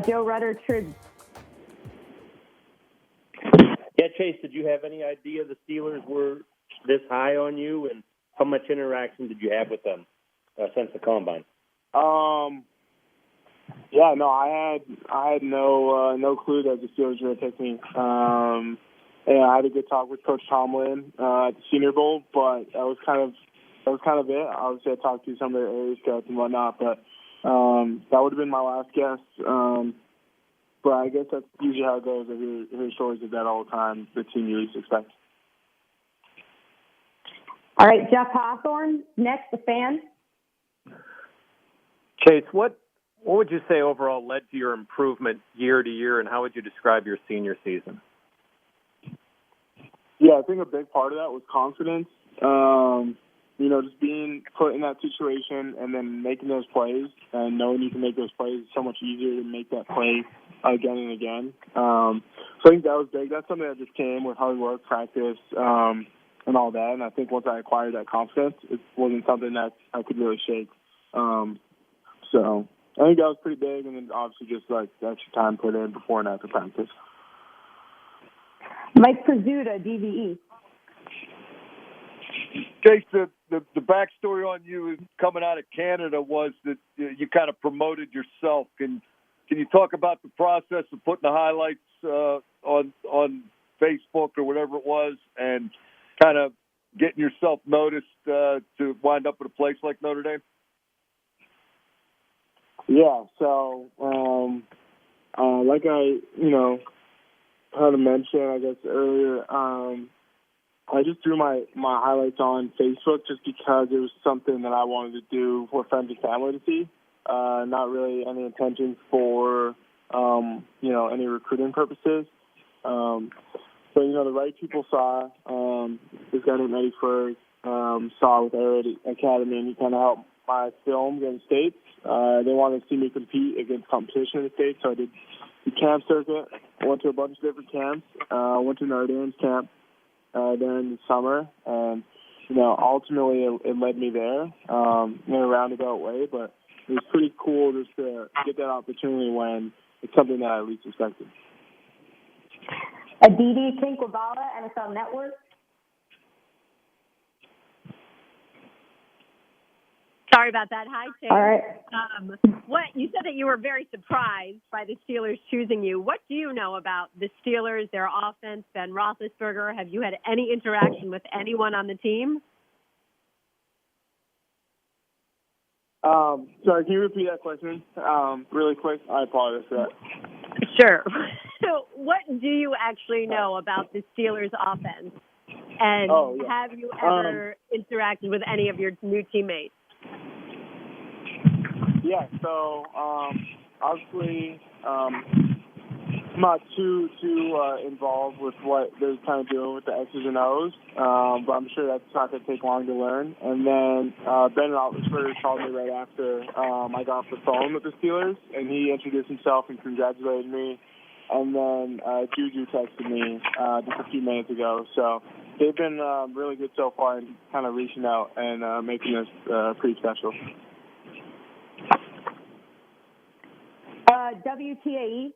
Joe Rudder Tribune. Yeah, Chase, did you have any idea the Steelers were this high on you, and how much interaction did you have with them since the combine? Yeah, no, I had no clue that the Steelers were going to pick me. And I had a good talk with Coach Tomlin at the Senior Bowl, but that was kind of it. Obviously, I talked to some of the area scouts and whatnot, but that would have been my last guess. But I guess that's usually how it goes. I hear stories of that all the time. The team you least expect. All right, Jeff Hawthorne, next, the fan. Chase, what would you say overall led to your improvement year to year, and how would you describe your senior season? Yeah, I think a big part of that was confidence. Just being put in that situation and then making those plays and knowing you can make those plays is so much easier to make that play again and again. So I think that was big. That's something that just came with hard work, practice, and all that. And I think once I acquired that confidence, it wasn't something that I could really shake. So I think that was pretty big. And then obviously just like the extra time put in before and after practice. Mike Pizzuta, DVE. Chase, the backstory on you coming out of Canada was that you kind of promoted yourself. Can you talk about the process of putting the highlights on Facebook or whatever it was, and kind of getting yourself noticed to wind up at a place like Notre Dame? Yeah. So, like I had to mention, I guess earlier. I just threw my highlights on Facebook just because it was something that I wanted to do for friends and family to see. Not really any intentions for, any recruiting purposes. So, the right people saw this guy named Eddie Ferg, saw with Air Academy, and he kind of helped my film get in the States. They wanted to see me compete against competition in the States, so I did the camp circuit. I went to a bunch of different camps. Went to Notre Dame's camp during the summer, and ultimately it led me there in a roundabout way. But it was pretty cool just to get that opportunity when it's something that I least expected. Aditi Kinkwabala, NFL Network. Sorry about that. Hi, Chase. All right. You said that you were very surprised by the Steelers choosing you. What do you know about the Steelers, their offense, Ben Roethlisberger? Have you had any interaction with anyone on the team? Sorry, can you repeat that question really quick? I apologize for that. Sure. So what do you actually know about the Steelers offense? And have you ever interacted with any of your new teammates? Yeah, so obviously I'm not too involved with what they're kind of doing with the X's and O's, but I'm sure that's not going to take long to learn. And then Ben Roethlisberger called me right after I got off the phone with the Steelers, and he introduced himself and congratulated me. And then Juju texted me just a few minutes ago. So they've been really good so far and kind of reaching out and making this pretty special. WTAE.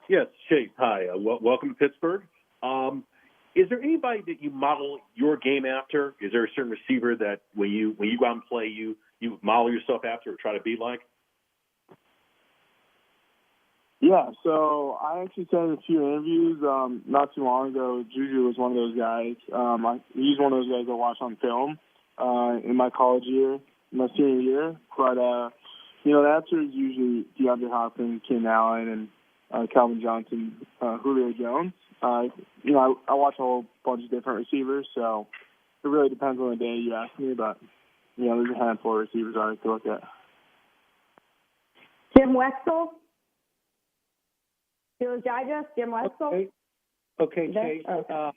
Yes, Chase. Hi. Welcome to Pittsburgh. Is there anybody that you model your game after? Is there a certain receiver that when you go out and play, you model yourself after or try to be like? Yeah, so I actually said in a few interviews not too long ago, Juju was one of those guys. He's one of those guys I watched on film in my college year, my senior year. But, the answer is usually DeAndre Hopkins, Keenan Allen, and Calvin Johnson, Julio Jones. I watch a whole bunch of different receivers, so it really depends on the day you ask me. But, there's a handful of receivers I like to look at. Jim Wexell. Steelers Digest, Jim Wexell. Okay, Chase. Okay.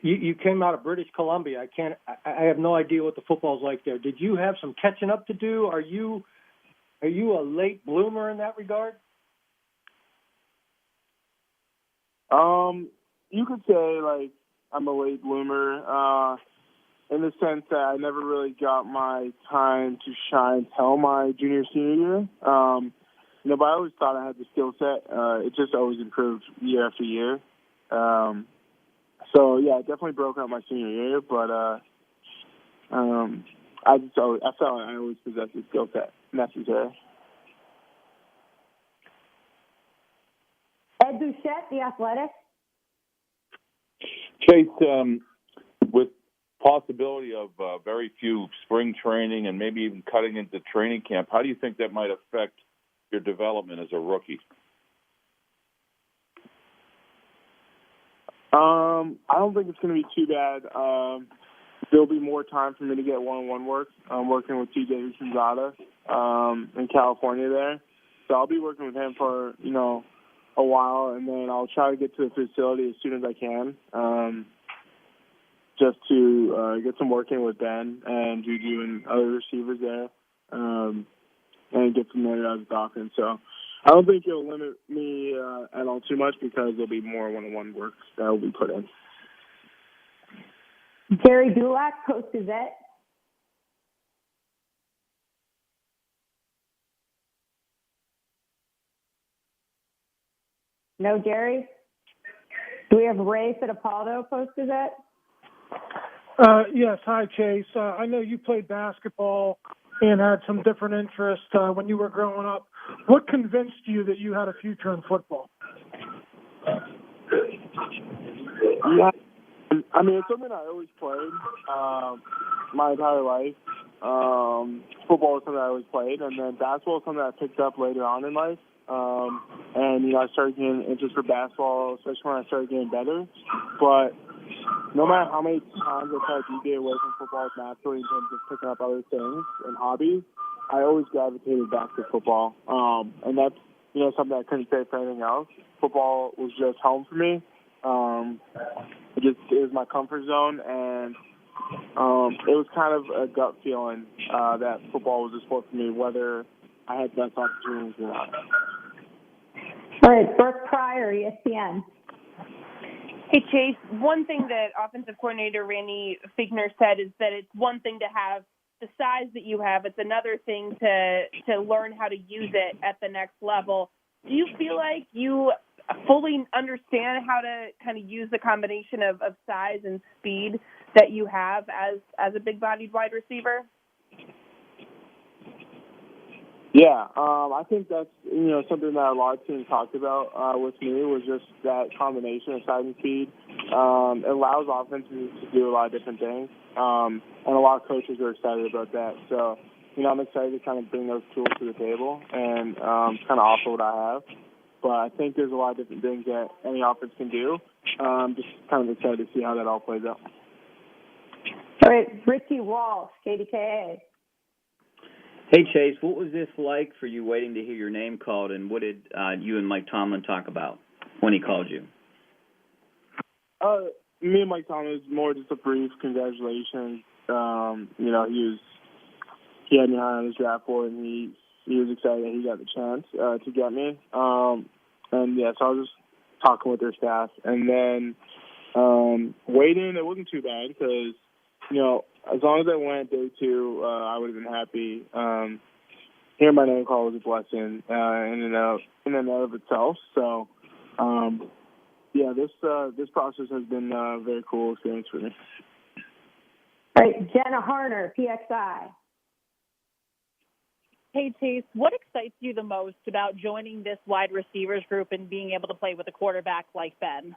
You came out of British Columbia. I have no idea what the football's like there. Did you have some catching up to do? Are you a late bloomer in that regard? You could say like I'm a late bloomer in the sense that I never really got my time to shine till my junior senior year. but I always thought I had the skill set. It just always improved year after year. So yeah, I definitely broke out my senior year, but I felt like I always possessed the skill set necessary. Ed Bouchette, The Athletic. Chase, with possibility of very few spring training and maybe even cutting into training camp, how do you think that might affect your development as a rookie? I don't think it's going to be too bad. There'll be more time for me to get one-on-one work. I'm working with TJ Usanzada in California there. So I'll be working with him for, a while, and then I'll try to get to the facility as soon as I can, just to get some work in with Ben and Juju and other receivers there, and get familiar with the offense. So I don't think it'll limit me at all too much because there'll be more one-on-one work that will be put in. Jerry Dulac, Post-Gazette. No, Jerry? Do we have Ray Fittipaldo, Post-Gazette? Yes. Hi, Chase. I know you played basketball and had some different interests when you were growing up. What convinced you that you had a future in football? Yeah, I mean, it's something I always played my entire life. Football was something I always played, and then basketball was something I picked up later on in life. And, I started getting interest for basketball, especially when I started getting better. But no matter how many times I tried to deviate away from football naturally in terms of picking up other things and hobbies, I always gravitated back to football. And that's, something I couldn't say for anything else. Football was just home for me. It was my comfort zone, and it was kind of a gut feeling that football was a sport for me, whether I had best opportunities or not. All right, Brooke Pryor, ESPN. Hey, Chase, one thing that offensive coordinator Randy Fichtner said is that it's one thing to have the size that you have. It's another thing to learn how to use it at the next level. Do you feel like you fully understand how to kind of use the combination of size and speed that you have as a big-bodied wide receiver? Yeah, I think that's, something that a lot of teams talked about with me was just that combination of size and speed. It allows offenses to do a lot of different things, and a lot of coaches are excited about that. So, I'm excited to kind of bring those tools to the table and kind of offer what I have. But I think there's a lot of different things that any offense can do. Just kind of excited to see how that all plays out. All right, Richie Walsh, KDKA. Hey, Chase, what was this like for you waiting to hear your name called, and what did you and Mike Tomlin talk about when he called you? Me and Mike Tomlin was more just a brief congratulations. He had me high on his draft board, and he was excited that he got the chance to get me. And, yeah, so I was just talking with their staff. And then waiting, it wasn't too bad because, as long as I went day 2, I would have been happy. Hearing my name call was a blessing in and of itself. So, yeah, this process has been a very cool experience for me. All right, Jenna Harner, PXI. Hey, Chase, what excites you the most about joining this wide receivers group and being able to play with a quarterback like Ben?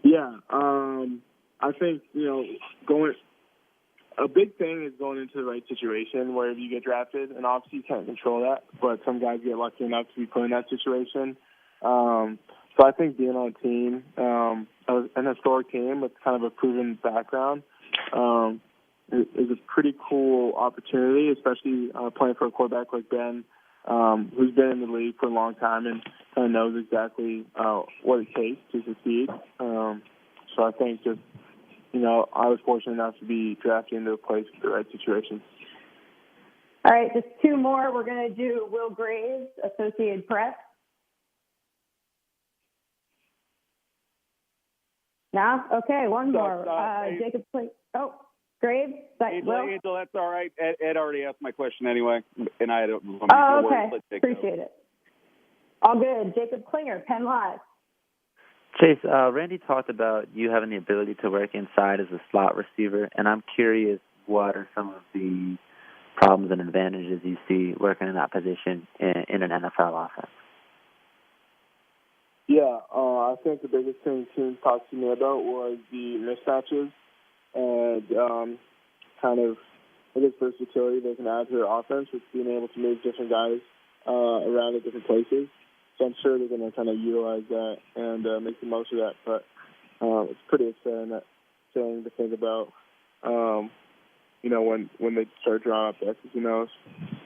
Yeah, I think, a big thing is going into the right situation wherever you get drafted, and obviously you can't control that, but some guys get lucky enough to be put in that situation. So I think being on a team, an historic team with kind of a proven background, is a pretty cool opportunity, especially playing for a quarterback like Ben, who's been in the league for a long time and kind of knows exactly what it takes to succeed. So I think just, I was fortunate enough to be drafted into a place with the right situation. All right, just 2 more. We're going to do Will Graves, Associated Press. No? Okay, one more. Jacob Slate. Oh, Graves? Angel, that's all right. Ed already asked my question anyway, and I don't. Oh, okay. Appreciate it. All good. Jacob Klinger, Penn Live. Chase, Randy talked about you having the ability to work inside as a slot receiver, and I'm curious what are some of the problems and advantages you see working in that position in an NFL offense? Yeah, I think the biggest thing teams talked to me about was the mismatches and kind of, I guess, versatility they can add to their offense with being able to move different guys around at different places. So I'm sure they're going to kind of utilize that and make the most of that. But it's pretty exciting to think about, when they start drawing up the X's and O's.